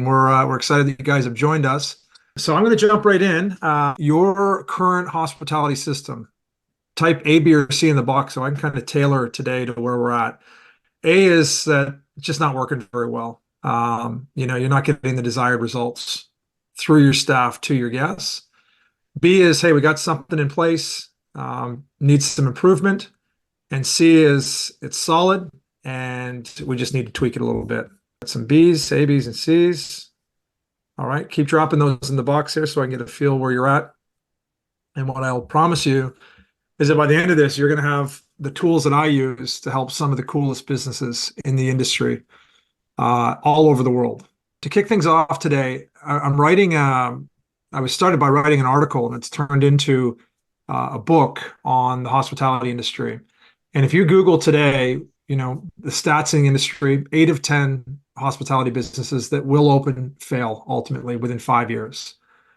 We're excited that you guys have joined us. So I'm going to jump right in. Your current hospitality system, type A, B, or C in the box, so I can kind of tailor today to where we're at. A is that it's just not working very well. You're not getting the desired results through your staff to your guests. B is, hey, we got something in place, needs some improvement. And C is it's solid and we just need to tweak it a little bit. Got some B's, A, B's, and C's. All right, keep dropping those in the box here so I can get a feel where you're at. And what I'll promise you is that by the end of this, you're going to have the tools that I use to help some of the coolest businesses in the industry all over the world. To kick things off today, I'm writing, I was started by writing an article and it's turned into a book on the hospitality industry. And if you Google today, the stats in the industry, 8 of 10 hospitality businesses that will open fail ultimately within 5 years.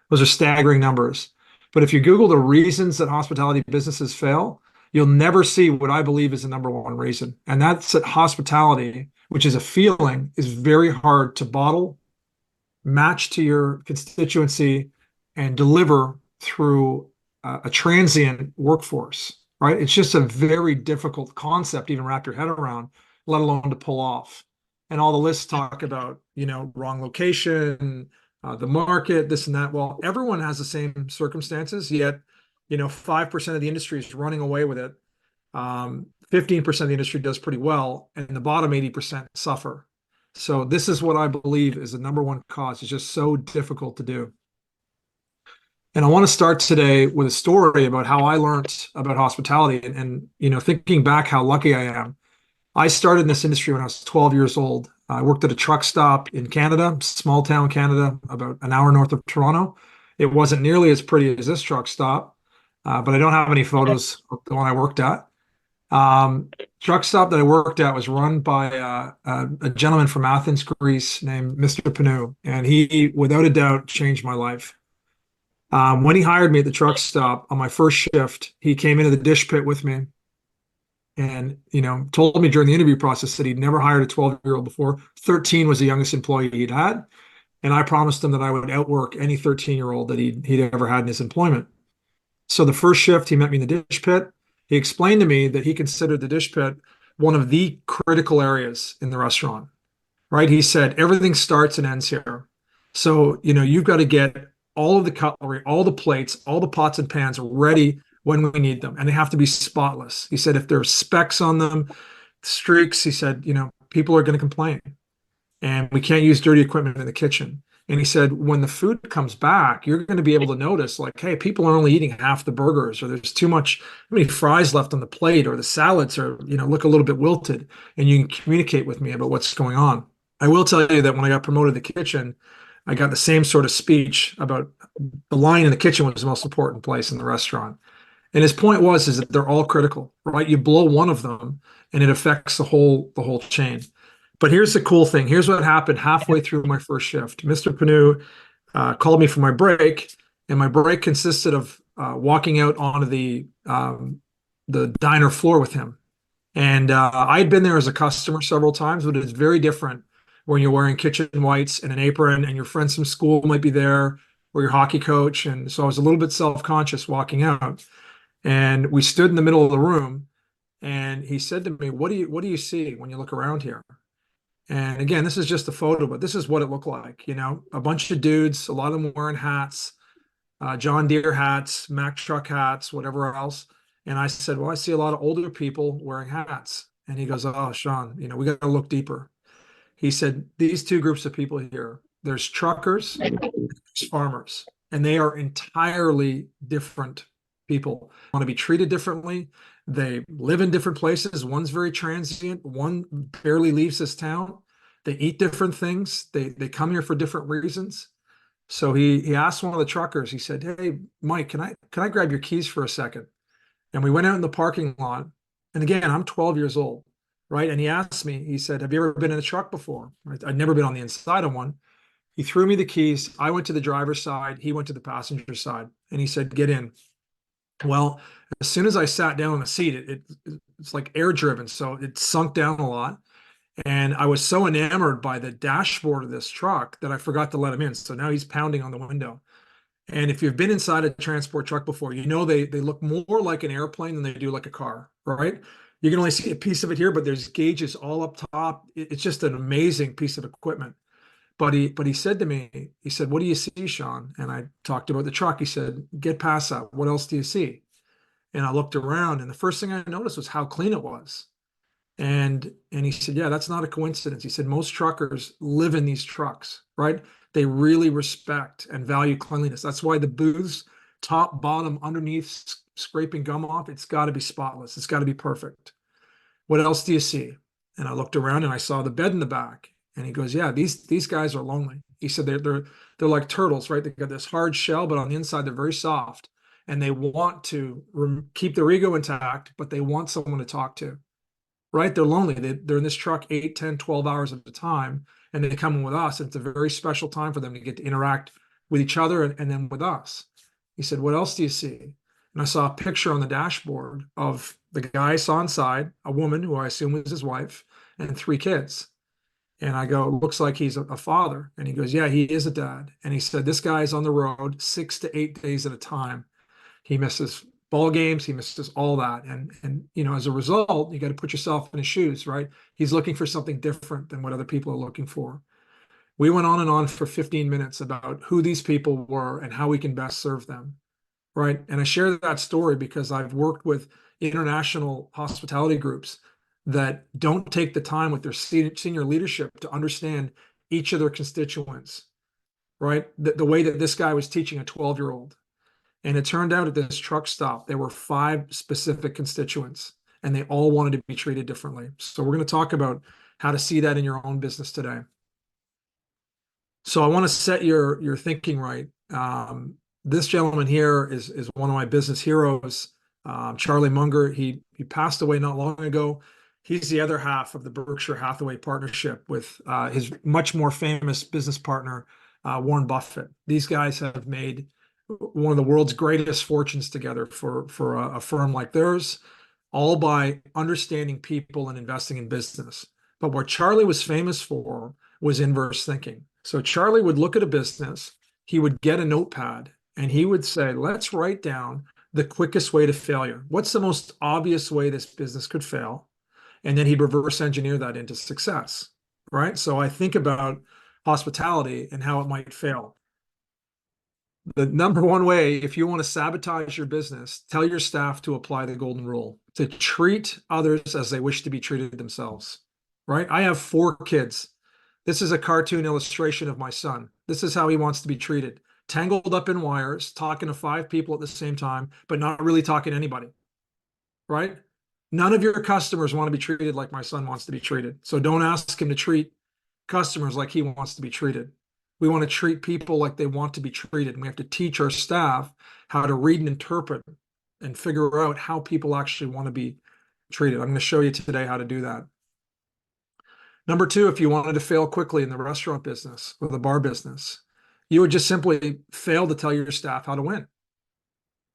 Those are staggering numbers. But if you Google the reasons that hospitality businesses fail, you'll never see what I believe is the number one reason. And that's that hospitality, which is a feeling, is very hard to bottle, match to your constituency, and deliver through a transient workforce, right? It's just a very difficult concept to even wrap your head around, let alone to pull off. And all the lists talk about, wrong location, the market, this and that. Well, everyone has the same circumstances, yet, 5% of the industry is running away with it. 15% of the industry does pretty well, and the bottom 80% suffer. So this is what I believe is the number one cause. It's just so difficult to do. And I want to start today with a story about how I learned about hospitality and thinking back how lucky I am. I started in this industry when I was 12 years old. I worked at a truck stop in Canada, small town Canada, about an hour north of Toronto. It wasn't nearly as pretty as this truck stop, but I don't have any photos of the one I worked at. Truck stop that I worked at was run by a gentleman from Athens, Greece, named Mr. Panu, and he, without a doubt, changed my life. When he hired me at the truck stop on my first shift, he came into the dish pit with me and, told me during the interview process that he'd never hired a 12-year-old before. 13 was the youngest employee he'd had. And I promised him that I would outwork any 13-year-old that he'd ever had in his employment. So the first shift, he met me in the dish pit. He explained to me that he considered the dish pit one of the critical areas in the restaurant, right? He said, everything starts and ends here. So, you've got to get all of the cutlery, all the plates, all the pots and pans ready when we need them. And they have to be spotless. He said, if there's specks on them, streaks, he said, people are going to complain. And we can't use dirty equipment in the kitchen. And he said, when the food comes back, you're going to be able to notice, like, hey, people are only eating half the burgers, or there's too many fries left on the plate, or the salads are, look a little bit wilted. And you can communicate with me about what's going on. I will tell you that when I got promoted to the kitchen, I got the same sort of speech about the line in the kitchen was the most important place in the restaurant. And his point is that they're all critical, right? You blow one of them and it affects the whole chain. But here's the cool thing. Here's what happened halfway through my first shift. Mr. Panu called me for my break, and my break consisted of walking out onto the diner floor with him. And I'd been there as a customer several times, but it's very different when you're wearing kitchen whites and an apron and your friends from school might be there or your hockey coach. And so I was a little bit self-conscious walking out. And we stood in the middle of the room and he said to me, what do you see when you look around here? And again, this is just a photo, but this is what it looked like. A bunch of dudes, a lot of them wearing hats, John Deere hats, Mack truck hats, whatever else. And I said, well, I see a lot of older people wearing hats. And he goes, oh, Sean, we got to look deeper. He said, these two groups of people here, there's truckers, there's farmers, and they are entirely different people. Want to be treated differently. They live in different places. One's very transient. One barely leaves this town. They eat different things. They come here for different reasons. So he asked one of the truckers, he said, hey, Mike, can I grab your keys for a second? And we went out in the parking lot. And again, I'm 12 years old. Right. And he asked me, he said, have you ever been in a truck before? Right? I'd never been on the inside of one. He threw me the keys. I went to the driver's side. He went to the passenger side. And he said, get in. Well, as soon as I sat down in the seat, it's like air driven. So it sunk down a lot. And I was so enamored by the dashboard of this truck that I forgot to let him in. So now he's pounding on the window. And if you've been inside a transport truck before, you know they look more like an airplane than they do like a car, right? You can only see a piece of it here, but there's gauges all up top. It's just an amazing piece of equipment. But he said to me, he said, "What do you see, Sean?" And I talked about the truck. He said, "Get past that. What else do you see?" And I looked around, and the first thing I noticed was how clean it was. And he said, "Yeah, that's not a coincidence." He said, "Most truckers live in these trucks, right? They really respect and value cleanliness. That's why the booths, top, bottom, underneath, scraping gum off, it's got to be spotless. It's got to be perfect. What else do you see?" And I looked around and I saw the bed in the back. And he goes, "Yeah, these guys are lonely." He said they're like turtles, right? They've got this hard shell, but on the inside they're very soft, and they want to keep their ego intact, but they want someone to talk to, right? They're lonely. They're in this truck 8, 10, 12 hours at a time, and they come in with us. And it's a very special time for them to get to interact with each other and then with us. He said, "What else do you see?" And I saw a picture on the dashboard of the guy I saw inside, a woman who I assume was his wife, and 3 kids. And I go, "It looks like he's a father." And he goes, "Yeah, he is a dad." And he said, "This guy is on the road 6 to 8 days at a time. He misses ball games, he misses all that. And as a result, you got to put yourself in his shoes, right? He's looking for something different than what other people are looking for." We went on and on for 15 minutes about who these people were and how we can best serve them, right? And I share that story because I've worked with international hospitality groups that don't take the time with their senior leadership to understand each of their constituents, right? The way that this guy was teaching a 12-year-old. And it turned out at this truck stop, there were 5 specific constituents, and they all wanted to be treated differently. So we're going to talk about how to see that in your own business today. So I want to set your thinking right. This gentleman here is one of my business heroes, Charlie Munger. He passed away not long ago. He's the other half of the Berkshire Hathaway partnership with his much more famous business partner, Warren Buffett. These guys have made one of the world's greatest fortunes together for a firm like theirs, all by understanding people and investing in business. But what Charlie was famous for was inverse thinking. So Charlie would look at a business, he would get a notepad, and he would say, "Let's write down the quickest way to failure. What's the most obvious way this business could fail?" And then he'd reverse engineer that into success, right? So I think about hospitality and how it might fail. The number one way, if you want to sabotage your business, tell your staff to apply the golden rule, to treat others as they wish to be treated themselves, right? I have 4 kids. This is a cartoon illustration of my son. This is how he wants to be treated. Tangled up in wires, talking to 5 people at the same time, but not really talking to anybody, right? None of your customers want to be treated like my son wants to be treated. So don't ask him to treat customers like he wants to be treated. We want to treat people like they want to be treated. And we have to teach our staff how to read and interpret and figure out how people actually want to be treated. I'm going to show you today how to do that. Number 2, if you wanted to fail quickly in the restaurant business or the bar business, you would just simply fail to tell your staff how to win,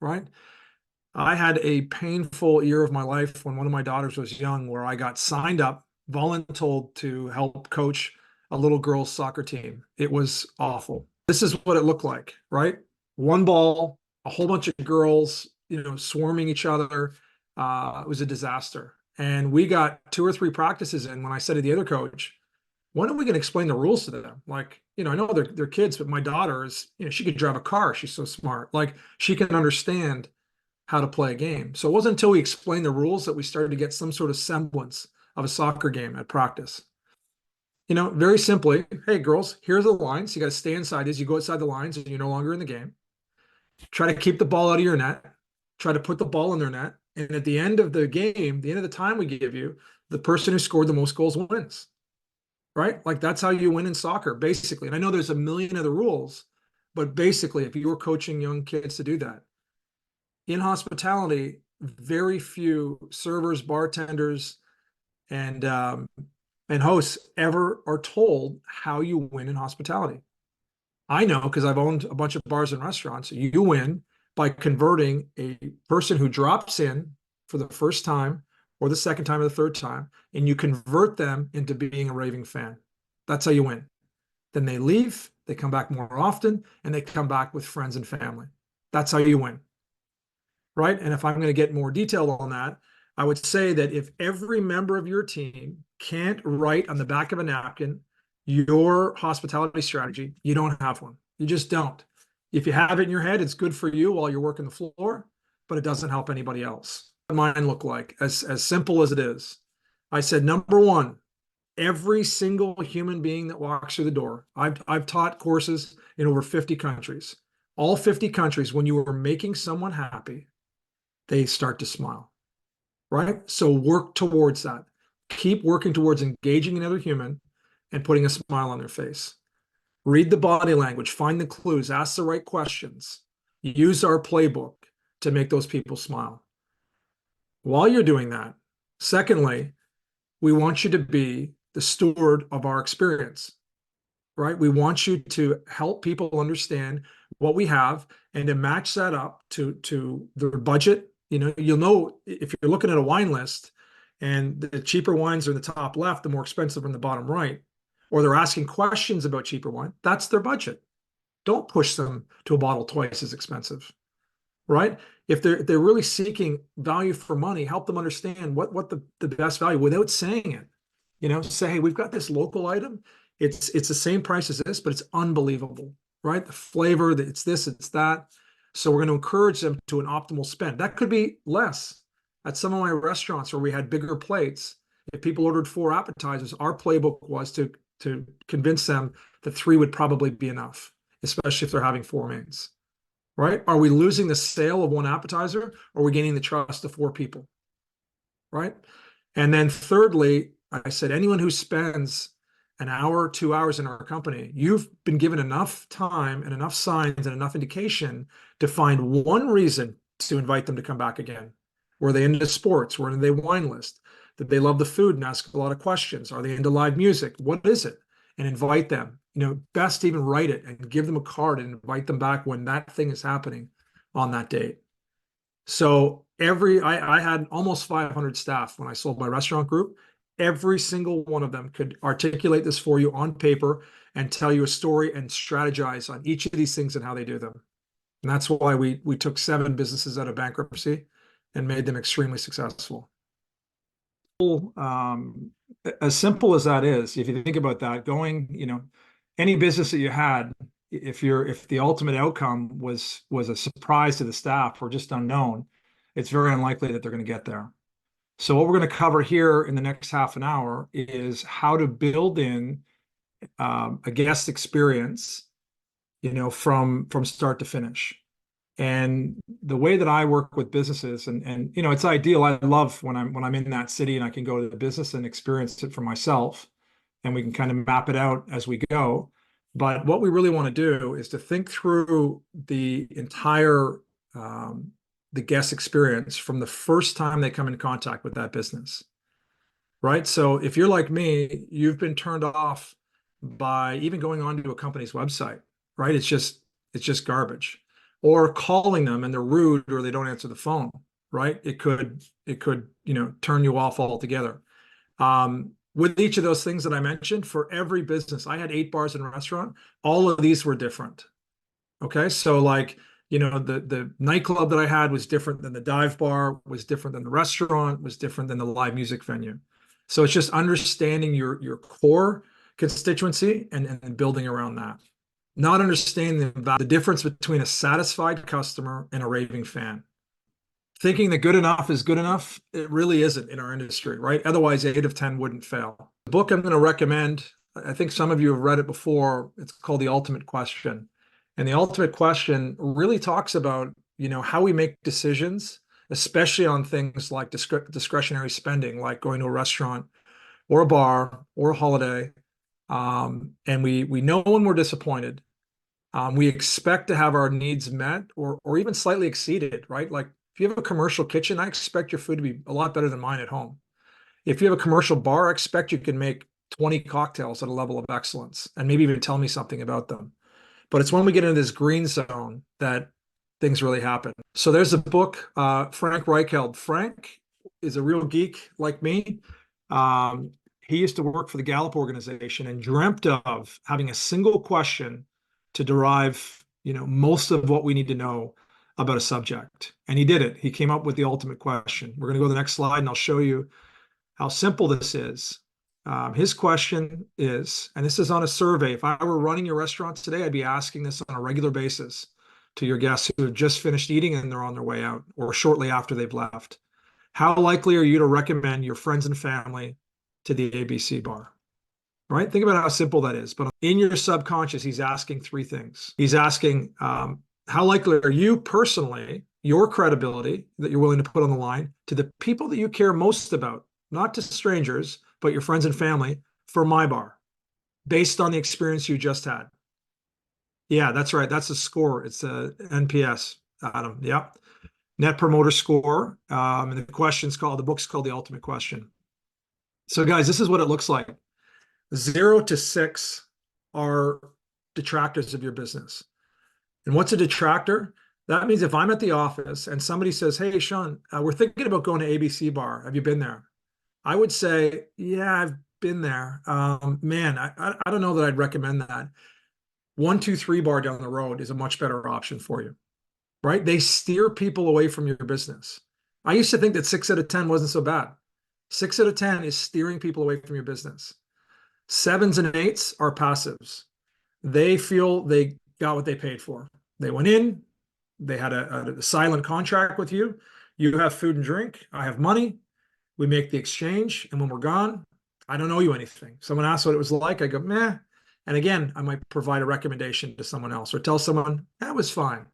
right? I had a painful year of my life when one of my daughters was young, where I got signed up, voluntold to help coach a little girls' soccer team. It was awful. This is what it looked like, right? One ball, a whole bunch of girls, swarming each other. It was a disaster. And we got 2 or 3 practices in when I said to the other coach, "When are we going to explain the rules to them? Like, I know they're kids, but my daughter is, she could drive a car. She's so smart. Like, she can understand how to play a game." So it wasn't until we explained the rules that we started to get some sort of semblance of a soccer game at practice. Very simply, "Hey, girls, here's the lines. You got to stay inside these. You go outside the lines and you're no longer in the game. Try to keep the ball out of your net. Try to put the ball in their net. And at the end of the game, the end of the time we give you, the person who scored the most goals wins." Right? Like, that's how you win in soccer, basically. And I know there's a million other rules, but basically, if you were coaching young kids to do that, in hospitality, very few servers, bartenders, and hosts ever are told how you win in hospitality. I know because I've owned a bunch of bars and restaurants. You win by converting a person who drops in for the first time or the second time or the third time, and you convert them into being a raving fan. That's how you win. Then they leave, they come back more often, and they come back with friends and family. That's how you win, right? And if I'm going to get more detailed on that, I would say that if every member of your team can't write on the back of a napkin your hospitality strategy, you don't have one. You just don't. If you have it in your head, it's good for you while you're working the floor, but it doesn't help anybody else. What mine look like, as simple as it is. I said, number one, every single human being that walks through the door. I've taught courses in over 50 countries. All 50 countries, when you are making someone happy, they start to smile, right? So work towards that. Keep working towards engaging another human and putting a smile on their face. Read the body language, find the clues, ask the right questions. Use our playbook to make those people smile. While you're doing that, secondly, we want you to be the steward of our experience, right? We want you to help people understand what we have and to match that up to their budget. You'll know if you're looking at a wine list and the cheaper wines are in the top left, the more expensive are in the bottom right, or they're asking questions about cheaper wine, that's their budget. Don't push them to a bottle twice as expensive, right? If they're really seeking value for money, help them understand what the best value without saying it. Say, hey, we've got this local item. It's the same price as this, but it's unbelievable, right? The flavor, it's this, it's that. So we're going to encourage them to an optimal spend. That could be less. At some of my restaurants where we had bigger plates, if people ordered 4 appetizers, our playbook was to convince them that 3 would probably be enough, especially if they're having 4 mains, right? Are we losing the sale of 1 appetizer, or are we gaining the trust of 4 people, right? And then thirdly, I said, anyone who spends an hour, 2 hours in our company, you've been given enough time and enough signs and enough indication to find one reason to invite them to come back again. Were they into sports? Were they wine list? Did they love the food and ask a lot of questions? Are they into live music? What is it? And invite them. Best even write it and give them a card and invite them back when that thing is happening on that date. So I had almost 500 staff when I sold my restaurant group. Every single one of them could articulate this for you on paper and tell you a story and strategize on each of these things and how they do them. And that's why we took 7 businesses out of bankruptcy and made them extremely successful. As simple as that is, if you think about that, any business that you had, if the ultimate outcome was a surprise to the staff or just unknown, it's very unlikely that they're going to get there. So what we're going to cover here in the next half an hour is how to build in a guest experience, from start to finish. And the way that I work with businesses, and it's ideal. I love when I'm in that city and I can go to the business and experience it for myself, and we can kind of map it out as we go. But what we really want to do is to think through the entire the guest experience from the first time they come in contact with that business, right? So if you're like me, you've been turned off by even going onto a company's website, right? It's just garbage. Or calling them and they're rude or they don't answer the phone, right? It could turn you off altogether. With each of those things that I mentioned, for every business, I had 8 bars in a restaurant. All of these were different. Okay, so the nightclub that I had was different than the dive bar, was different than the restaurant, was different than the live music venue. So it's just understanding your core constituency and building around that. Not understanding the difference between a satisfied customer and a raving fan. Thinking that good enough is good enough, it really isn't in our industry, right? Otherwise, 8 of 10 wouldn't fail. The book I'm going to recommend, I think some of you have read it before. It's called The Ultimate Question. And The Ultimate Question really talks about, how we make decisions, especially on things like discretionary spending, like going to a restaurant or a bar or a holiday. And we know when we're disappointed. We expect to have our needs met or even slightly exceeded, right? Like if you have a commercial kitchen, I expect your food to be a lot better than mine at home. If you have a commercial bar, I expect you can make 20 cocktails at a level of excellence and maybe even tell me something about them. But it's when we get into this green zone that things really happen. So there's a book, Frank Reichheld. Frank is a real geek like me. Um, he used to work for the Gallup organization and dreamt of having a single question to derive, most of what we need to know about a subject. And he did it. He came up with the ultimate question. We're going to go to the next slide and I'll show you how simple this is. His question is, and this is on a survey. If I were running your restaurant today, I'd be asking this on a regular basis to your guests who have just finished eating and they're on their way out or shortly after they've left. How likely are you to recommend your friends and family to the ABC bar? Right? Think about how simple that is. But in your subconscious, he's asking three things. He's asking, how likely are you personally, your credibility that you're willing to put on the line to the people that you care most about, not to strangers, but your friends and family, for my bar, based on the experience you just had? Yeah, that's right. That's a score. It's a NPS, Adam. Yeah. Net Promoter Score. And the book's called The Ultimate Question. So guys, this is what it looks like. 0 to 6 are detractors of your business. And what's a detractor? That means if I'm at the office and somebody says, hey, Sean, we're thinking about going to ABC bar. Have you been there? I would say, yeah, I've been there. Man, I don't know that I'd recommend that. 123 bar down the road is a much better option for you, right? They steer people away from your business. I used to think that 6 out of 10 wasn't so bad. 6 out of 10 is steering people away from your business. 7s and 8s are passives. They feel they got what they paid for. They went in, they had a silent contract with you. You have food and drink, I have money. We make the exchange, and when we're gone, I don't owe you anything. Someone asks what it was like, I go, meh. And again, I might provide a recommendation to someone else or tell someone, that was fine.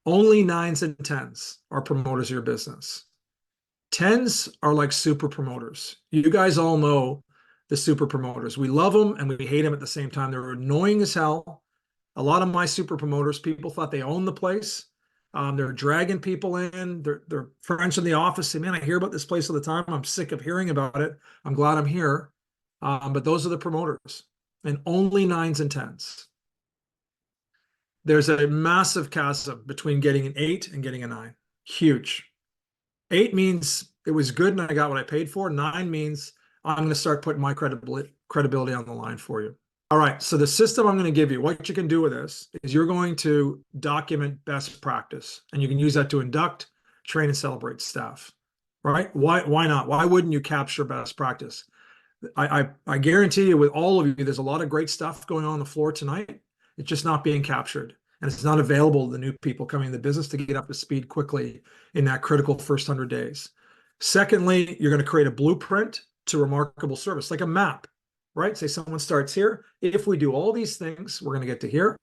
Only 9s and 10s are promoters of your business. 10s are like super promoters. You guys all know the super promoters. We love them and we hate them at the same time. They're annoying as hell. A lot of my super promoters, people thought they owned the place. They're dragging people in. They're friends in the office say, man, I hear about this place all the time. I'm sick of hearing about it. I'm glad I'm here. But those are the promoters, and only 9s and 10s. There's a massive chasm between getting an 8 and getting a 9. Huge. 8 means it was good and I got what I paid for. 9 means I'm going to start putting my credibility on the line for you. All right, so the system I'm going to give you, what you can do with this is you're going to document best practice, and you can use that to induct, train, and celebrate staff, right? Why not? Why wouldn't you capture best practice? I guarantee you with all of you, there's a lot of great stuff going on the floor tonight. It's just not being captured, and it's not available to the new people coming in the business to get up to speed quickly in that critical first 100 days. Secondly, you're going to create a blueprint to remarkable service, like a map. Right? Say someone starts here. If we do all these things, we're going to get to here.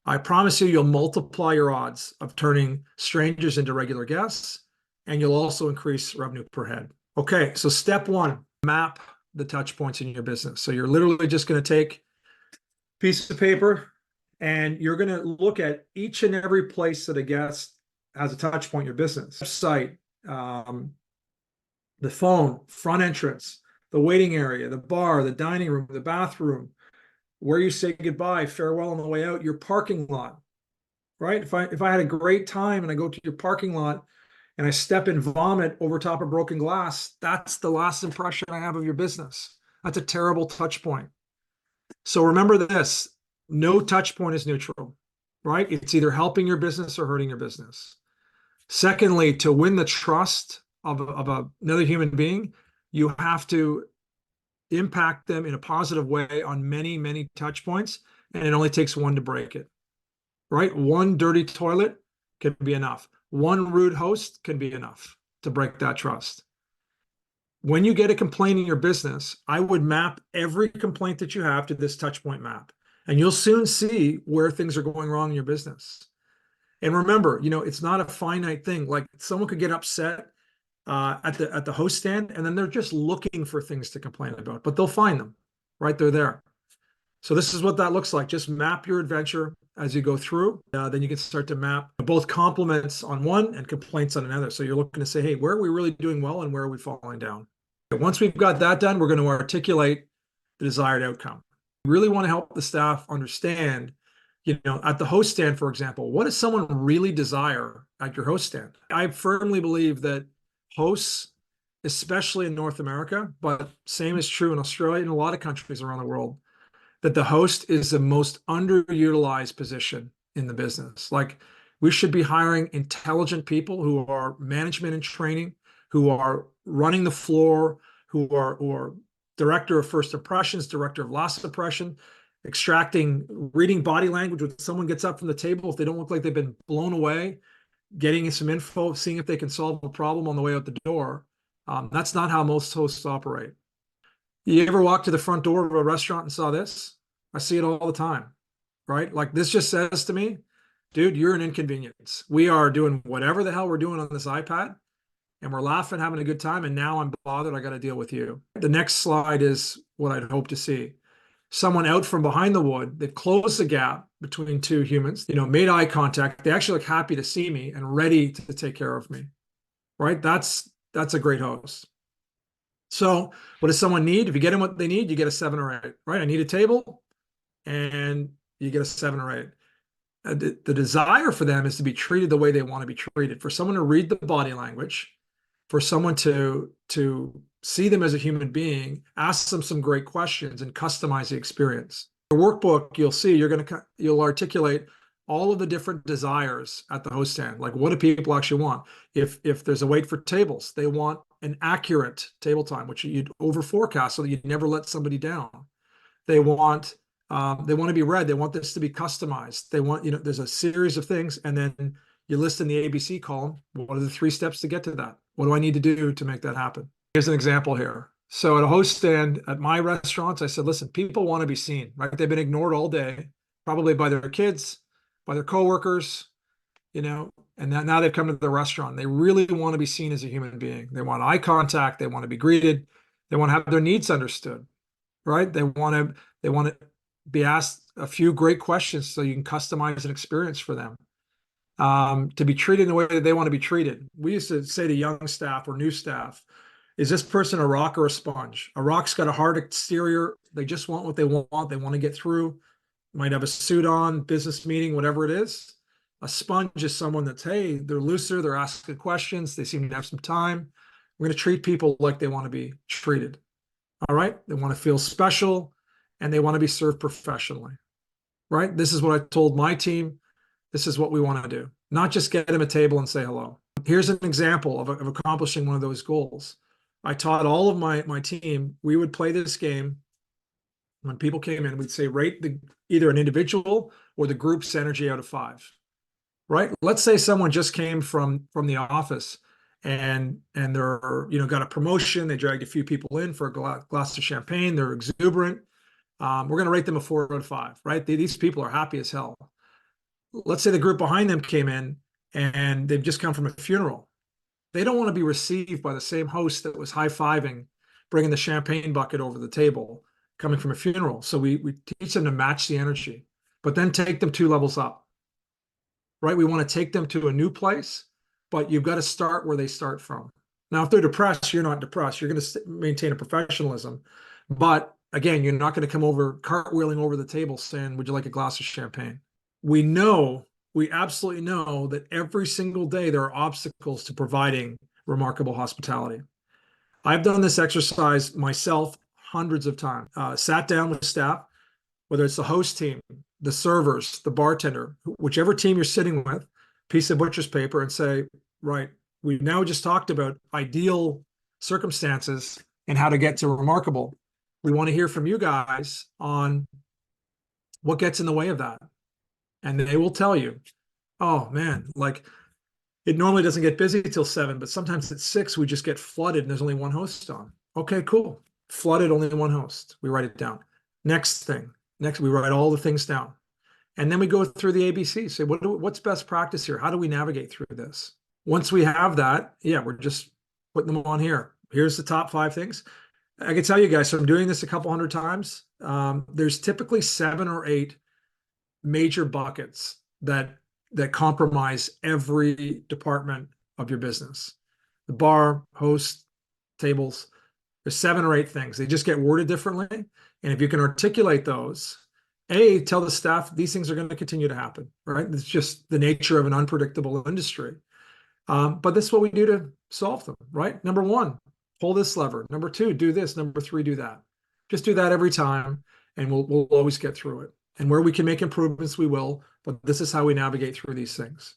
I promise you, you'll multiply your odds of turning strangers into regular guests, and you'll also increase revenue per head. Okay, so step 1, map the touch points in your business. So you're literally just going to take a piece of paper and you're going to look at each and every place that a guest has a touch point in your business. Website, the phone, front entrance, the waiting area, the bar, the dining room, the bathroom, where you say goodbye, farewell on the way out, your parking lot, right? If I had a great time and I go to your parking lot and I step and vomit over top of broken glass, that's the last impression I have of your business. That's a terrible touch point. So remember this, no touch point is neutral, right? It's either helping your business or hurting your business. Secondly, to win the trust of another human being, you have to impact them in a positive way on many, many touch points, and it only takes one to break it, right? One dirty toilet can be enough. One rude host can be enough to break that trust. When you get a complaint in your business, I would map every complaint that you have to this touch point map, and you'll soon see where things are going wrong in your business. And remember, it's not a finite thing. Like someone could get upset at the host stand, and then they're just looking for things to complain about, but they'll find them, right? They're there. So this is what that looks like. Just map your adventure as you go through. Then you can start to map both compliments on one and complaints on another. So you're looking to say, hey, where are we really doing well and where are we falling down? Once we've got that done, we're going to articulate the desired outcome. We really want to help the staff understand, at the host stand, for example, what does someone really desire at your host stand? I firmly believe that hosts, especially in North America, but same is true in Australia and a lot of countries around the world, that the host is the most underutilized position in the business. Like, we should be hiring intelligent people who are management and training, who are running the floor, who are director of first impressions, director of last impression, extracting, reading body language when someone gets up from the table, if they don't look like they've been blown away, getting some info, seeing if they can solve a problem on the way out the door. That's not how most hosts operate. You ever walk to the front door of a restaurant and saw this? I see it all the time, right? Like, this just says to me, dude, you're an inconvenience. We are doing whatever the hell we're doing on this iPad, and we're laughing, having a good time, and now I'm bothered. I got to deal with you. The next slide is what I'd hope to see. Someone out from behind the wood, they've closed the gap between two humans, made eye contact. They actually look happy to see me and ready to take care of me, right? That's a great host. So what does someone need? If you get them what they need, you get a 7 or 8, right? I need a table, and you get a 7 or 8. The desire for them is to be treated the way they want to be treated, for someone to read the body language, for someone to see them as a human being, ask them some great questions, and customize the experience. The workbook, you'll see, you'll articulate all of the different desires at the host stand. Like, what do people actually want? If there's a wait for tables, they want an accurate table time, which you'd over forecast so that you'd never let somebody down. They want to be read. They want this to be customized. They want, there's a series of things, and then you list in the ABC column, what are the 3 steps to get to that? What do I need to do to make that happen? Here's an example here. So at a host stand at my restaurants, I said, listen, people want to be seen, right? They've been ignored all day, probably by their kids, by their coworkers, and now they've come to the restaurant. They really want to be seen as a human being. They want eye contact. They want to be greeted. They want to have their needs understood, right? They want to be asked a few great questions so you can customize an experience for them. To be treated in the way that they want to be treated. We used to say to young staff or new staff, is this person a rock or a sponge? A rock's got a hard exterior. They just want what they want. They want to get through. Might have a suit on, business meeting, whatever it is. A sponge is someone that's, hey, they're looser. They're asking questions. They seem to have some time. We're going to treat people like they want to be treated. All right. They want to feel special, and they want to be served professionally. Right. This is what I told my team. This is what we want to do. Not just get them a table and say hello. Here's an example of accomplishing one of those goals. I taught all of my team, we would play this game. When people came in, we'd say, rate either an individual or the group's energy out of 5. Right? Let's say someone just came from the office and they're, got a promotion. They dragged a few people in for a glass of champagne. They're exuberant. We're going to rate them a 4 out of 5, right? These people are happy as hell. Let's say the group behind them came in and they've just come from a funeral. They don't want to be received by the same host that was high-fiving, bringing the champagne bucket over the table, coming from a funeral. So we teach them to match the energy, but then take them 2 levels up, right? We want to take them to a new place, but you've got to start where they start from. Now, if they're depressed, you're not depressed. You're going to maintain a professionalism. But again, you're not going to come over cartwheeling over the table saying, would you like a glass of champagne? We absolutely know that every single day there are obstacles to providing remarkable hospitality. I've done this exercise myself hundreds of times. Sat down with staff, whether it's the host team, the servers, the bartender, whichever team you're sitting with, piece of butcher's paper, and say, right, we've now just talked about ideal circumstances and how to get to remarkable. We want to hear from you guys on what gets in the way of that. And they will tell you, oh man, like, it normally doesn't get busy till 7, but sometimes at 6, we just get flooded and there's only one host on. Okay, cool. Flooded, only one host. We write it down. Next, we write all the things down. And then we go through the ABC, say, what's best practice here? How do we navigate through this? Once we have that, we're just putting them on here. Here's the top 5 things. I can tell you guys, from doing this a couple hundred times, there's typically 7 or 8 major buckets that compromise every department of your business. The bar, host, tables, there's 7 or 8 things. They just get worded differently. And if you can articulate those, tell the staff these things are going to continue to happen, right? It's just the nature of an unpredictable industry. But this is what we do to solve them, right? Number one, pull this lever. Number two, do this. Number three, do that. Just do that every time, and we'll always get through it. And where we can make improvements, we will. But this is how we navigate through these things.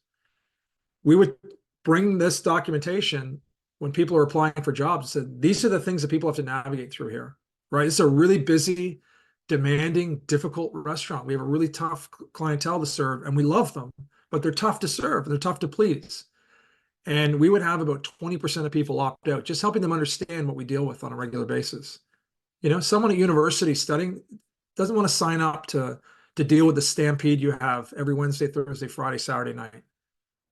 We would bring this documentation when people are applying for jobs. Said these are the things that people have to navigate through here, right? It's a really busy, demanding, difficult restaurant. We have a really tough clientele to serve, and we love them, but they're tough to serve. They're tough to please. And we would have about 20% of people opt out, just helping them understand what we deal with on a regular basis. Someone at university studying doesn't want to sign up to deal with the stampede you have every Wednesday, Thursday, Friday, Saturday night,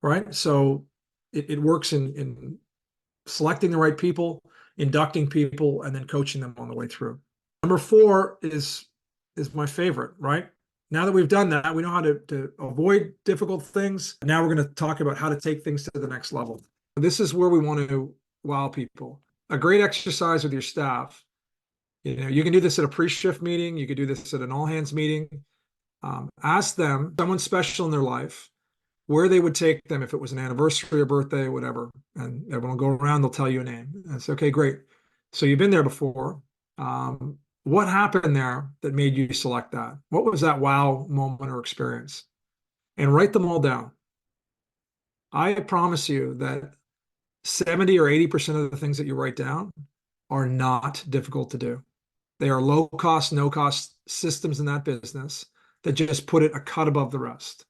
right? So it works in selecting the right people, inducting people, and then coaching them on the way through. Number four is my favorite, right? Now that we've done that, we know how to avoid difficult things. Now we're going to talk about how to take things to the next level. This is where we want to wow people. A great exercise with your staff. You can do this at a pre-shift meeting. You could do this at an all-hands meeting. Ask them, someone special in their life, where they would take them if it was an anniversary or birthday, whatever. And everyone will go around, they'll tell you a name. And it's okay, great. So you've been there before. What happened there that made you select that? What was that wow moment or experience? And write them all down. I promise you that 70 or 80% of the things that you write down are not difficult to do. They are low cost, no cost systems in that business that just put it a cut above the rest,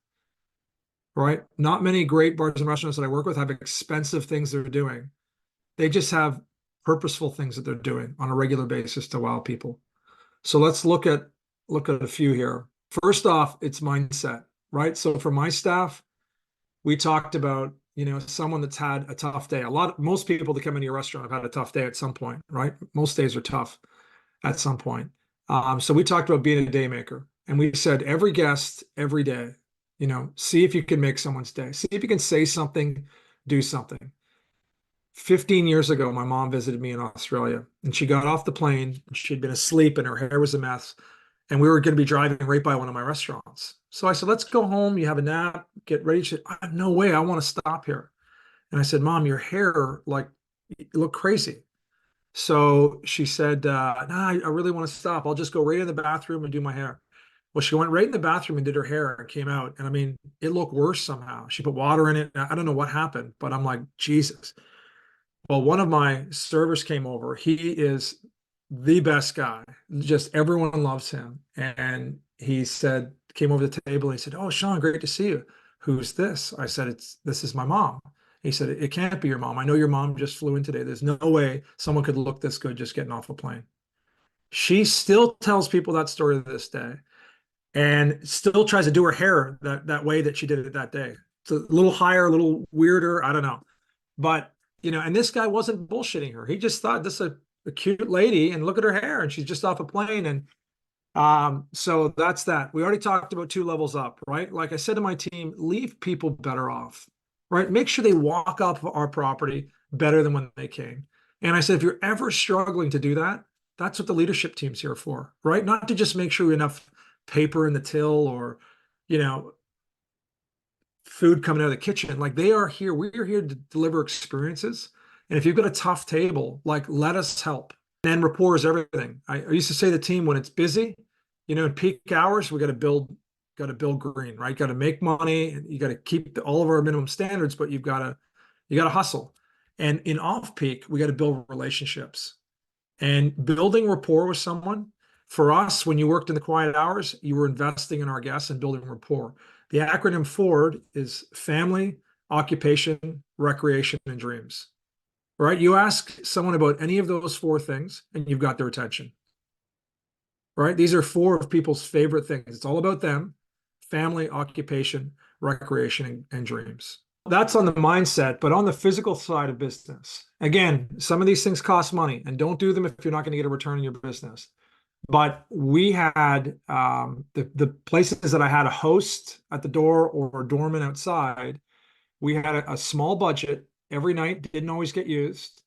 right? Not many great bars and restaurants that I work with have expensive things they're doing. They just have purposeful things that they're doing on a regular basis to wow people. So let's look at a few here. First off, it's mindset, right? So for my staff, we talked about, someone that's had a tough day. Most people that come into your restaurant have had a tough day at some point, right? Most days are tough at some point. So we talked about being a day maker, and we said every guest, every day, see if you can make someone's day. See if you can say something, do something. 15 years ago, my mom visited me in Australia, and she got off the plane. She'd been asleep and her hair was a mess. And we were going to be driving right by one of my restaurants. So I said, let's go home. You have a nap, get ready. She said, no way, I want to stop here. And I said, Mom, your hair, you look crazy. So she said, nah, I really want to stop. I'll just go right in the bathroom and do my hair. Well, she went right in the bathroom and did her hair and came out. And I mean, it looked worse somehow. She put water in it. I don't know what happened, but I'm like, Jesus. Well, one of my servers came over. He is the best guy. Just everyone loves him. And he came over the table and he said, oh, Sean, great to see you. Who's this? I said, this is my mom. He said, it can't be your mom. I know your mom just flew in today. There's no way someone could look this good just getting off a plane. She still tells people that story to this day and still tries to do her hair that way that she did it that day. It's a little higher, a little weirder. I don't know. But and this guy wasn't bullshitting her. He just thought this is a cute lady and look at her hair and she's just off a plane. And so that's that. We already talked about 2 levels up, right? Like I said to my team, leave people better off, right? Make sure they walk up our property better than when they came. And I said, if you're ever struggling to do that, that's what the leadership team's here for, right? Not to just make sure we have enough paper in the till or, food coming out of the kitchen. Like they are here. We're here to deliver experiences. And if you've got a tough table, let us help. And rapport is everything. I used to say to the team when it's busy, in peak hours, we got to build green, right? Got to make money. You got to keep all of our minimum standards, but you got to hustle. And in off peak, we got to build relationships and building rapport with someone. For us, when you worked in the quiet hours, you were investing in our guests and building rapport. The acronym FORD is family, occupation, recreation, and dreams, right? You ask someone about any of those 4 things and you've got their attention, right? These are 4 of people's favorite things. It's all about them, family, occupation, recreation, and dreams. That's on the mindset, but on the physical side of business, again, some of these things cost money and don't do them if you're not going to get a return in your business. But we had the places that I had a host at the door or a doorman outside. We had a small budget every night, didn't always get used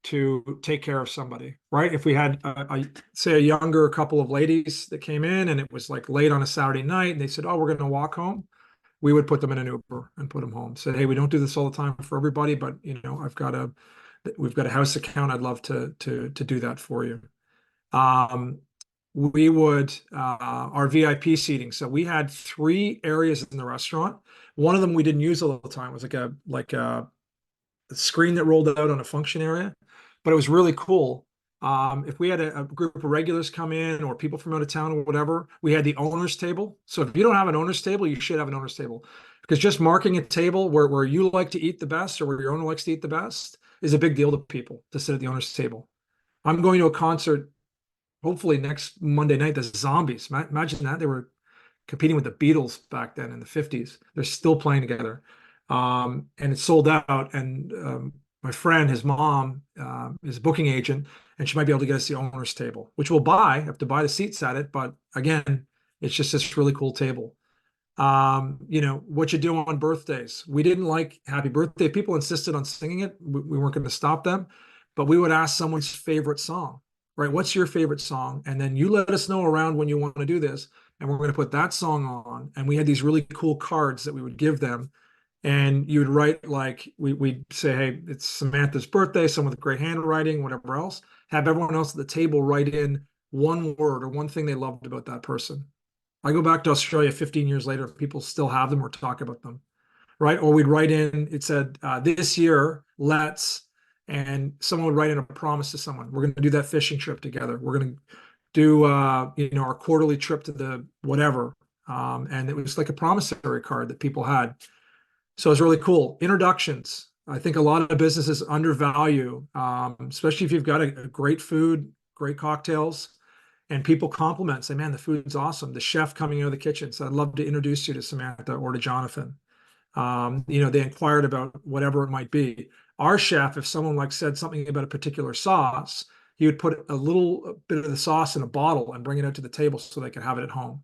to take care of somebody, right? If we had say a younger couple of ladies that came in and it was like late on a Saturday night and they said, oh, we're going to walk home. we would put them in an Uber and put them home. Say, hey, we don't do this all the time for everybody, but you know, we've got a house account. I'd love to do that for you. We would our VIP seating. So we had 3 areas in the restaurant. One of them we didn't use all the time. It was like a screen that rolled out on a function area, but it was really cool. If we had a group of regulars come in or people from out of town or whatever, we had the owner's table. So if you don't have an owner's table, you should have an owner's table, because just marking a table where you like to eat the best or where your owner likes to eat the best is a big deal to people to sit at the owner's table. I'm going to a concert hopefully next Monday night. The Zombies. Imagine that. They were competing with the Beatles back then in the 50s. They're still playing together. And it's sold out. And my friend, his mom, is a booking agent, and she might be able to get us the owner's table, which we'll buy. Have to buy the seats at it, but again, it's just this really cool table. You know, what you do on birthdays. We didn't like happy birthday. People insisted on singing it. We weren't going to stop them, but we would ask someone's favorite song, right? What's your favorite song? And then you let us know around when you want to do this, and we're going to put that song on. And we had these really cool cards that we would give them. And you would write, like, we'd say, hey, it's Samantha's birthday, someone with great handwriting, whatever else. Have everyone else at the table write in one word or one thing they loved about that person. I go back to Australia 15 years later, people still have them or talk about them, right? Or we'd write in, it said, this year, and someone would write in a promise to someone. We're going to do that fishing trip together. We're going to do, you know, our quarterly trip to the whatever. And it was like a promissory card that people had. So it's really cool. Introductions. I think a lot of businesses undervalue, especially if you've got a great food, great cocktails, and people compliment, say, man, the food's awesome. The chef coming out of the kitchen said, I'd love to introduce you to Samantha or to Jonathan. You know, they inquired about whatever it might be. Our chef, if someone like said something about a particular sauce, he would put a little bit of the sauce in a bottle and bring it out to the table so they could have it at home,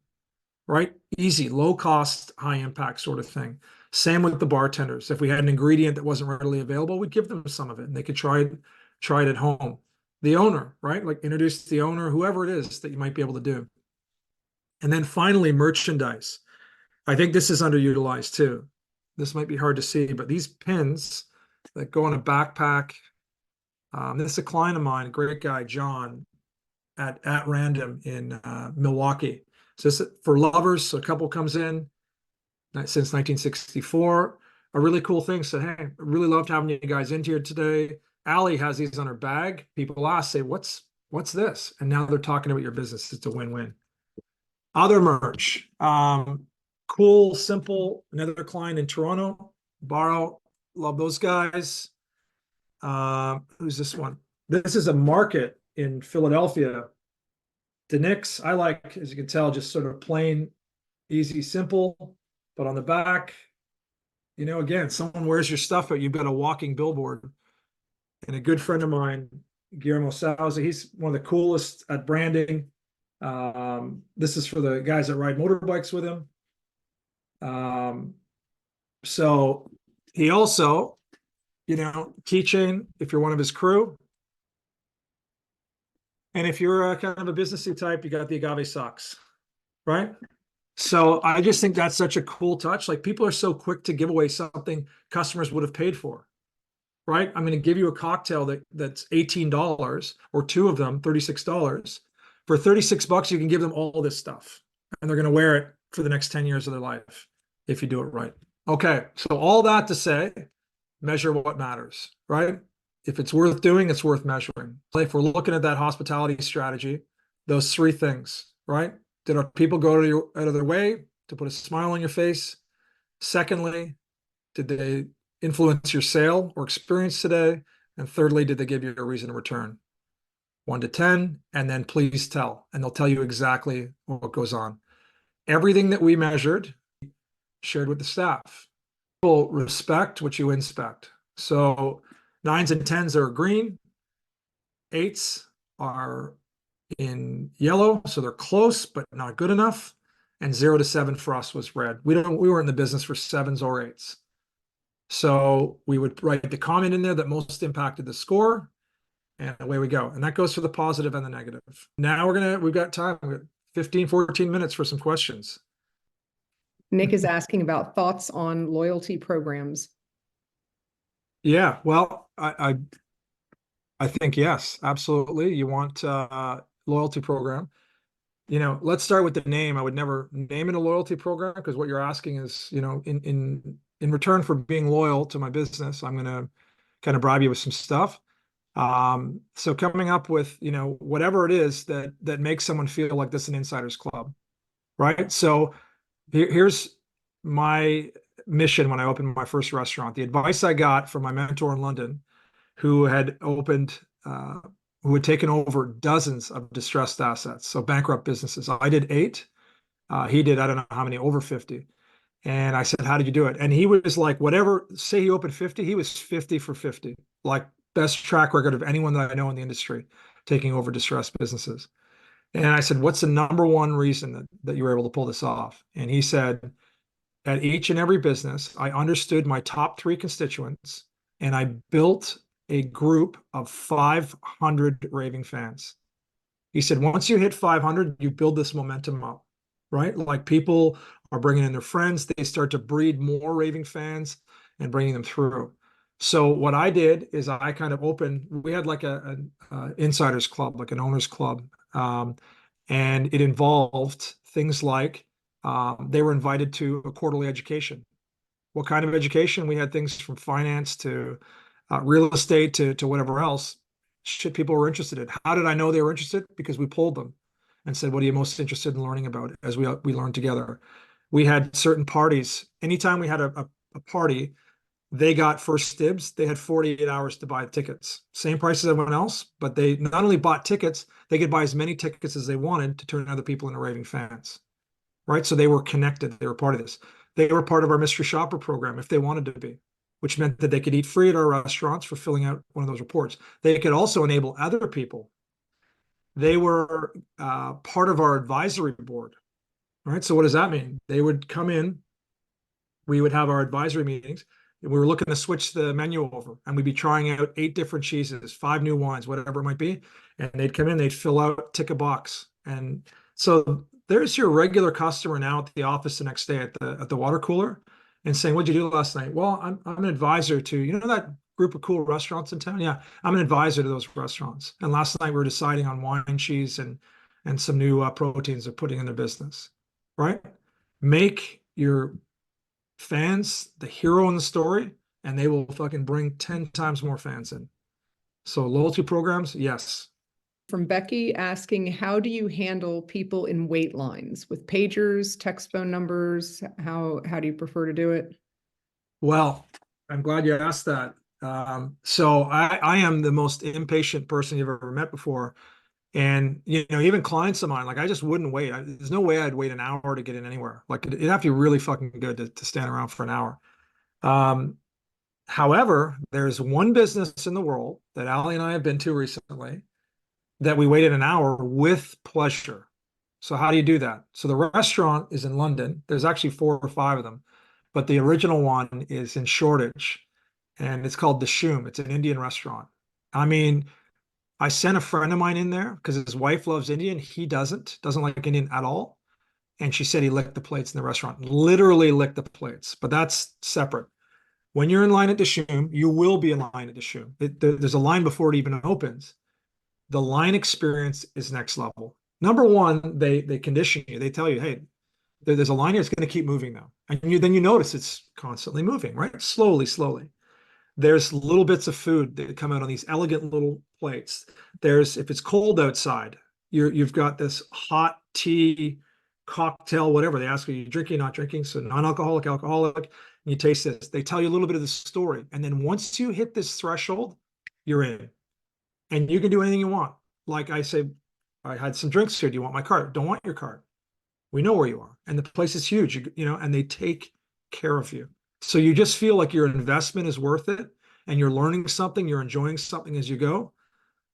right? Easy, low cost, high impact sort of thing. Same with the bartenders. If we had an ingredient that wasn't readily available, we'd give them some of it and they could try it at home. The owner, right? Like introduce the owner, whoever it is that you might be able to do. And then finally, merchandise. I think this is underutilized too. This might be hard to see, but these pins that go in a backpack. This is a client of mine, a great guy, John, at Random in Milwaukee. So this is for lovers. So a couple comes in since 1964. A really cool thing. Said, hey, I really loved having you guys in here today. Allie has these on her bag. People ask, say, what's this? And now they're talking about your business. It's a win-win. Other merch. Cool, simple. Another client in Toronto. Borrow. Love those guys. Who's this one? This is a market in Philadelphia. The Knicks, I like, as you can tell, just sort of plain, easy, simple. But on the back, you know, again, someone wears your stuff out, you've got a walking billboard. And a good friend of mine, Guillermo Souza, he's one of the coolest at branding. This is for the guys that ride motorbikes with him. So he also, you know, keychain if you're one of his crew. And if you're a kind of a businessy type, you got the agave socks, right? So I just think that's such a cool touch. Like people are so quick to give away something customers would have paid for, right? I'm going to give you a cocktail that's $18 or 2 of them, $36. For $36, you can give them all this stuff and they're going to wear it for the next 10 years of their life if you do it right. Okay. So all that to say, measure what matters, right? If it's worth doing, it's worth measuring. If we're looking at that hospitality strategy, those 3 things, right? Did our people go out of their way to put a smile on your face? Secondly, did they influence your sale or experience today? And thirdly, did they give you a reason to return? 1 to 10, and then please tell. And they'll tell you exactly what goes on. Everything that we measured, shared with the staff. People respect what you inspect. So 9s and 10s are green. 8s are in yellow, so they're close but not good enough. And 0 to 7 for us was red. We weren't in the business for 7s or 8s. So we would write the comment in there that most impacted the score, and away we go. And that goes for the positive and the negative. Now we've got time. We've got 15, 14 minutes for some questions. Nick is asking about thoughts on loyalty programs. Yeah, well, I think yes, absolutely. You want loyalty program. Let's start with the name. I would never name it a loyalty program because what you're asking is, in return for being loyal to my business, I'm gonna kind of bribe you with some stuff. So coming up with, whatever it is that makes someone feel like this is an insider's club, right? So here's my mission when I opened my first restaurant. The advice I got from my mentor in London, who had opened, who had taken over dozens of distressed assets, so bankrupt businesses. I did 8. He did, I don't know how many, over 50. And I said, how did you do it? And he was like, whatever, say he opened 50, he was 50 for 50, like best track record of anyone that I know in the industry taking over distressed businesses. And I said, what's the number one reason that you were able to pull this off? And he said, at each and every business, I understood my top 3 constituents and I built a group of 500 raving fans. He said, once you hit 500, you build this momentum up, right? Like people are bringing in their friends, they start to breed more raving fans and bringing them through. So what I did is I kind of opened, we had like an insiders club, like an owners club. And it involved things like they were invited to a quarterly education. What kind of education? We had things from finance to real estate to whatever else shit people were interested in. How did I know they were interested? Because we polled them and said, what are you most interested in learning about as we learned together? We had certain parties. Anytime we had a party, they got first dibs. They had 48 hours to buy tickets. Same price as everyone else, but they not only bought tickets, they could buy as many tickets as they wanted to turn other people into raving fans, right? So they were connected. They were part of this. They were part of our mystery shopper program if they wanted to be, which meant that they could eat free at our restaurants for filling out one of those reports. They could also enable other people. They were part of our advisory board, right? So what does that mean? They would come in, we would have our advisory meetings. We were looking to switch the menu over, and we'd be trying out 8 different cheeses, 5 new wines, whatever it might be. And they'd come in, they'd fill out, tick a box. And so there's your regular customer now at the office the next day at the water cooler and saying, what'd you do last night? Well, I'm an advisor to, that group of cool restaurants in town? Yeah, I'm an advisor to those restaurants. And last night we were deciding on wine, cheese, and some new proteins they're putting in their business, right? Make your fans the hero in the story, and they will fucking bring 10 times more fans in. So loyalty programs, yes. From Becky asking, how do you handle people in wait lines with pagers, text phone numbers? How do you prefer to do it? Well, I'm glad you asked that. So I am the most impatient person you've ever met before. And even clients of mine, like I just wouldn't wait. There's no way I'd wait an hour to get in anywhere. Like it'd have to be really fucking good to stand around for an hour. However, there's one business in the world that Ali and I have been to recently that we waited an hour with pleasure. So how do you do that? So the restaurant is in London. There's actually 4 or 5 of them, but the original one is in Shoreditch, and it's called the Shoom. It's an Indian restaurant. I mean, I sent a friend of mine in there because his wife loves Indian. He doesn't like Indian at all. And she said he licked the plates in the restaurant, literally licked the plates, but that's separate. When you're in line at the Shoom, you will be in line at the Shoom. There's a line before it even opens. The line experience is next level. Number one, they condition you. They tell you, hey, there's a line here. It's going to keep moving now, and then you notice it's constantly moving, right? Slowly, slowly. There's little bits of food that come out on these elegant little plates. If it's cold outside, you've got this hot tea, cocktail, whatever. They ask you drinking, not drinking, so non-alcoholic, alcoholic. And you taste this. They tell you a little bit of the story, and then once you hit this threshold, you're in, and you can do anything you want. Like I say, I had some drinks here. Do you want my card? Don't want your card. We know where you are, and the place is huge. And they take care of you. So you just feel like your investment is worth it, and you're learning something, you're enjoying something as you go.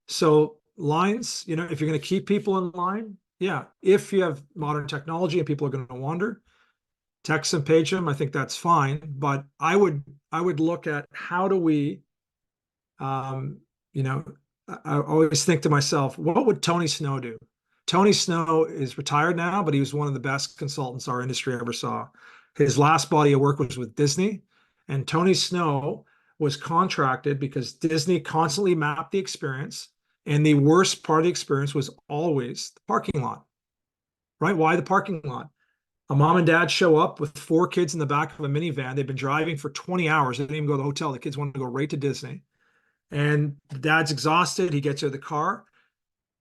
So lines, if you're going to keep people in line, yeah, if you have modern technology and people are going to wander, text and page them. I think that's fine. But I would look at how do we, I always think to myself, what would Tony Snow do? Tony Snow is retired now, but he was one of the best consultants our industry ever saw. His last body of work was with Disney, and Tony Snow was contracted because Disney constantly mapped the experience, and the worst part of the experience was always the parking lot, right? Why the parking lot? A mom and dad show up with 4 kids in the back of a minivan. They've been driving for 20 hours. They didn't even go to the hotel. The kids want to go right to Disney. And the dad's exhausted. He gets out of the car.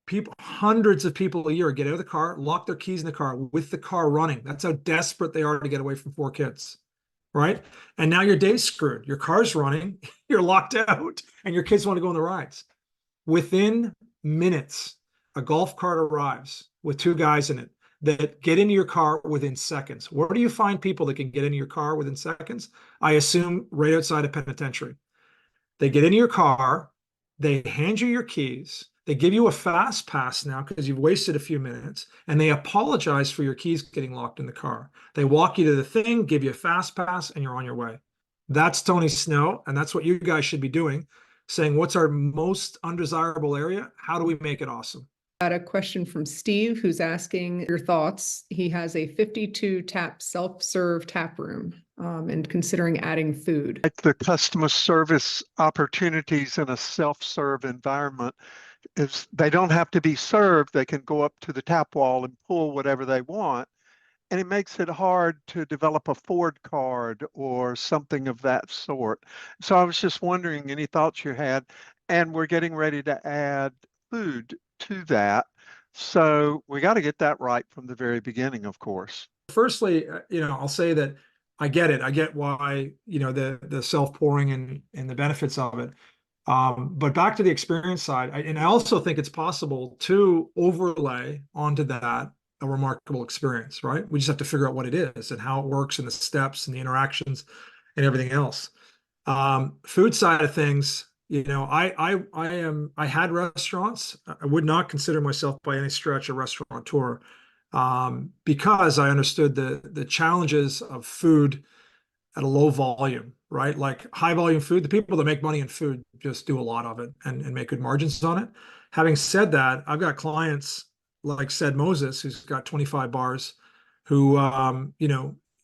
People, hundreds of people a year get out of the car, lock their keys in the car with the car running. That's how desperate they are to get away from 4 kids, right? And now your day's screwed. Your car's running, you're locked out, and your kids want to go on the rides. Within minutes, a golf cart arrives with 2 guys in it that get into your car within seconds. Where do you find people that can get into your car within seconds? I assume right outside a penitentiary. They get into your car, they hand you your keys, they give you a fast pass now because you've wasted a few minutes, and they apologize for your keys getting locked in the car. They walk you to the thing, give you a fast pass, and you're on your way. That's Tony Snow, and that's what you guys should be doing, saying, what's our most undesirable area? How do we make it awesome? Got a question from Steve, who's asking your thoughts. He has a 52 tap self-serve tap room and considering adding food. The customer service opportunities in a self-serve environment is they don't have to be served. They can go up to the tap wall and pull whatever they want. And it makes it hard to develop a Ford card or something of that sort. So I was just wondering any thoughts you had. And we're getting ready to add food to that. So we got to get that right from the very beginning, of course. Firstly, I'll say that I get it. I get why, the self-pouring and the benefits of it. But back to the experience side, and I also think it's possible to overlay onto that a remarkable experience, right? We just have to figure out what it is and how it works and the steps and the interactions and everything else. Food side of things, I had restaurants. I would not consider myself by any stretch a restaurateur, because I understood the challenges of food at a low volume, right? Like high volume food, the people that make money in food just do a lot of it and make good margins on it. Having said that, I've got clients like Said Moses, who's got 25 bars, who,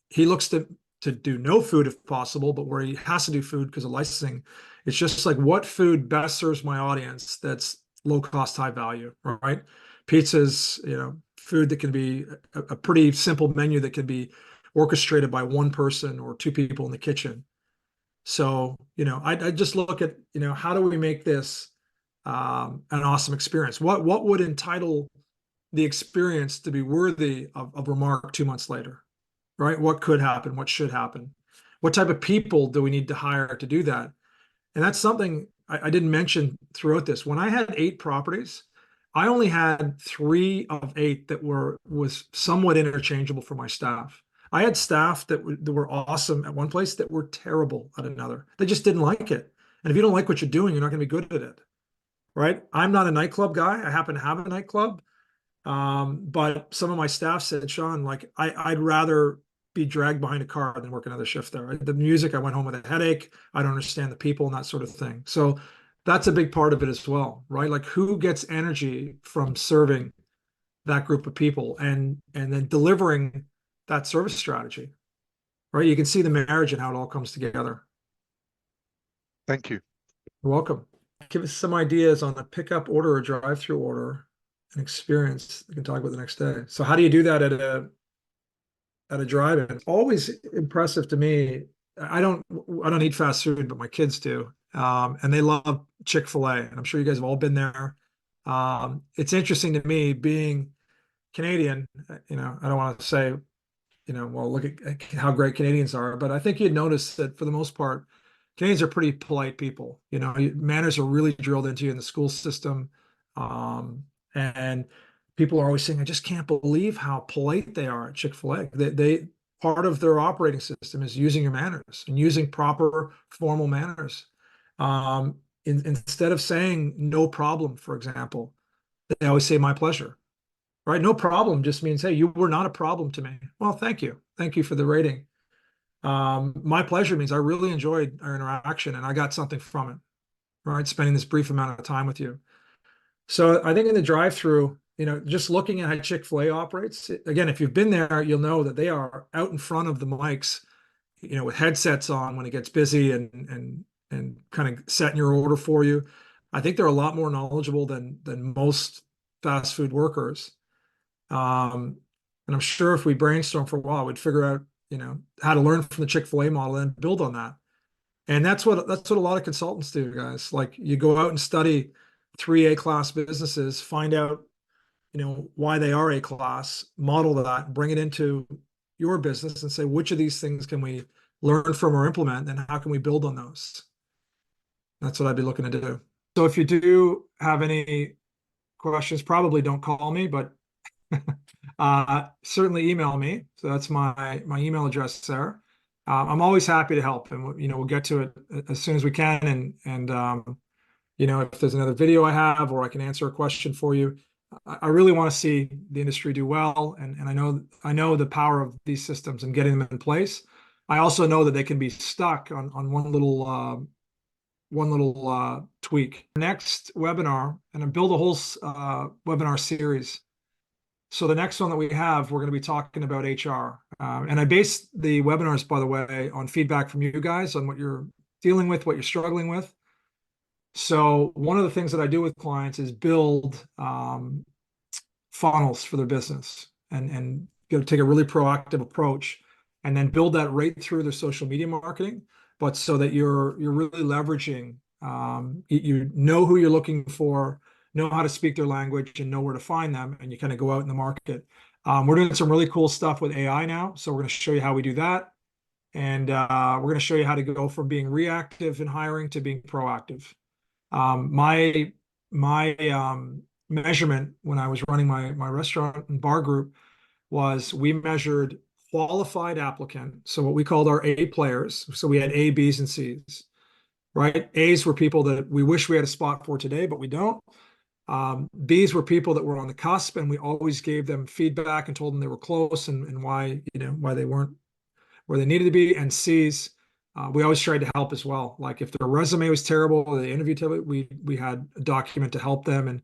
he looks to do no food if possible, but where he has to do food because of licensing, it's just like what food best serves my audience that's low cost, high value, right? Pizzas, food that can be a pretty simple menu that can be orchestrated by one person or 2 people in the kitchen. So, I just look at, how do we make this an awesome experience? What would entitle the experience to be worthy of remark 2 months later, right? What could happen? What should happen? What type of people do we need to hire to do that? And that's something I didn't mention throughout this. When I had 8 properties, I only had 3 of 8 that was somewhat interchangeable for my staff. I had staff that were awesome at one place that were terrible at another. They just didn't like it. And if you don't like what you're doing, you're not going to be good at it, right? I'm not a nightclub guy. I happen to have a nightclub. But some of my staff said, Sean, like I'd rather be dragged behind a car than work another shift there. The music, I went home with a headache. I don't understand the people and that sort of thing. So that's a big part of it as well, right? Like who gets energy from serving that group of people and then delivering that service strategy, right? You can see the marriage and how it all comes together. Thank you. You're welcome. Give us some ideas on a pickup order or drive-through order and experience we can talk about the next day. So how do you do that at a drive-in? It's always impressive to me. I don't eat fast food, but my kids do. And they love Chick-fil-A, and I'm sure you guys have all been there. It's interesting to me being Canadian, I don't want to say, well, look at how great Canadians are, but I think you'd notice that for the most part, Canadians are pretty polite people. Manners are really drilled into you in the school system. And people are always saying, I just can't believe how polite they are at Chick-fil-A. They part of their operating system is using your manners and using proper formal manners. Instead of saying no problem, for example, they always say my pleasure, right? No problem just means, hey, you were not a problem to me. Well, thank you. Thank you for the rating. My pleasure means I really enjoyed our interaction and I got something from it, right? Spending this brief amount of time with you. So I think in the drive-through, just looking at how Chick-fil-A operates, again, if you've been there, you'll know that they are out in front of the mics, with headsets on when it gets busy and kind of setting your order for you. I think they're a lot more knowledgeable than most fast food workers. And I'm sure if we brainstorm for a while, we'd figure out, how to learn from the Chick-fil-A model and build on that. And that's what a lot of consultants do, guys. Like, you go out and study 3A class businesses, find out, why they are A class, model that, bring it into your business and say, which of these things can we learn from or implement, and how can we build on those? That's what I'd be looking to do. So if you do have any questions, probably don't call me, but certainly email me. So that's my email address there. I'm always happy to help, and we'll get to it as soon as we can. And if there's another video I have, or I can answer a question for you, I really want to see the industry do well. And I know the power of these systems and getting them in place. I also know that they can be stuck on one little tweak. Next webinar, and I build a whole webinar series. So the next one that we have, we're going to be talking about HR. And I base the webinars, by the way, on feedback from you guys on what you're dealing with, what you're struggling with. So one of the things that I do with clients is build funnels for their business and take a really proactive approach, and then build that right through their social media marketing, but so that you're really leveraging, you know who you're looking for, know how to speak their language, and know where to find them, and you kind of go out in the market. We're doing some really cool stuff with AI now, so we're going to show you how we do that, and we're going to show you how to go from being reactive in hiring to being proactive. My measurement when I was running my restaurant and bar group was, we measured qualified applicant, so what we called our A players. So we had A, Bs, and Cs, right? A's were people that we wish we had a spot for today, but we don't. Bs were people that were on the cusp, and we always gave them feedback and told them they were close and why they weren't where they needed to be. And C's, we always tried to help as well. Like, if their resume was terrible, or the interview, we had a document to help them. And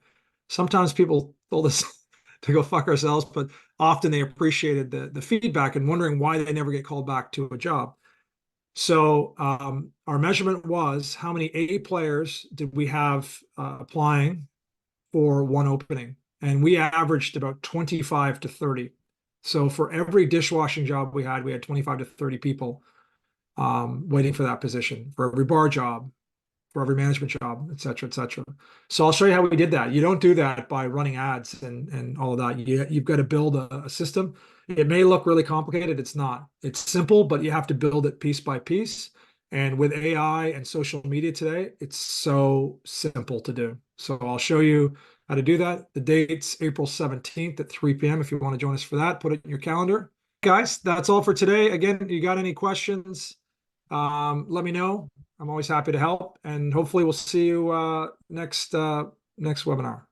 sometimes people told us to go fuck ourselves, but often they appreciated the feedback and wondering why they never get called back to a job. So our measurement was, how many A players did we have applying for one opening? And we averaged about 25 to 30. So for every dishwashing job we had 25 to 30 people waiting for that position, for every bar job, for every management job, et cetera, et cetera. So I'll show you how we did that. You don't do that by running ads and all of that. You've got to build a system. It may look really complicated. It's not. It's simple, but you have to build it piece by piece. And with AI and social media today, it's so simple to do. So I'll show you how to do that. The date's April 17th at 3 p.m. If you want to join us for that, put it in your calendar. Guys, that's all for today. Again, you got any questions, let me know. I'm always happy to help, and hopefully we'll see you next webinar.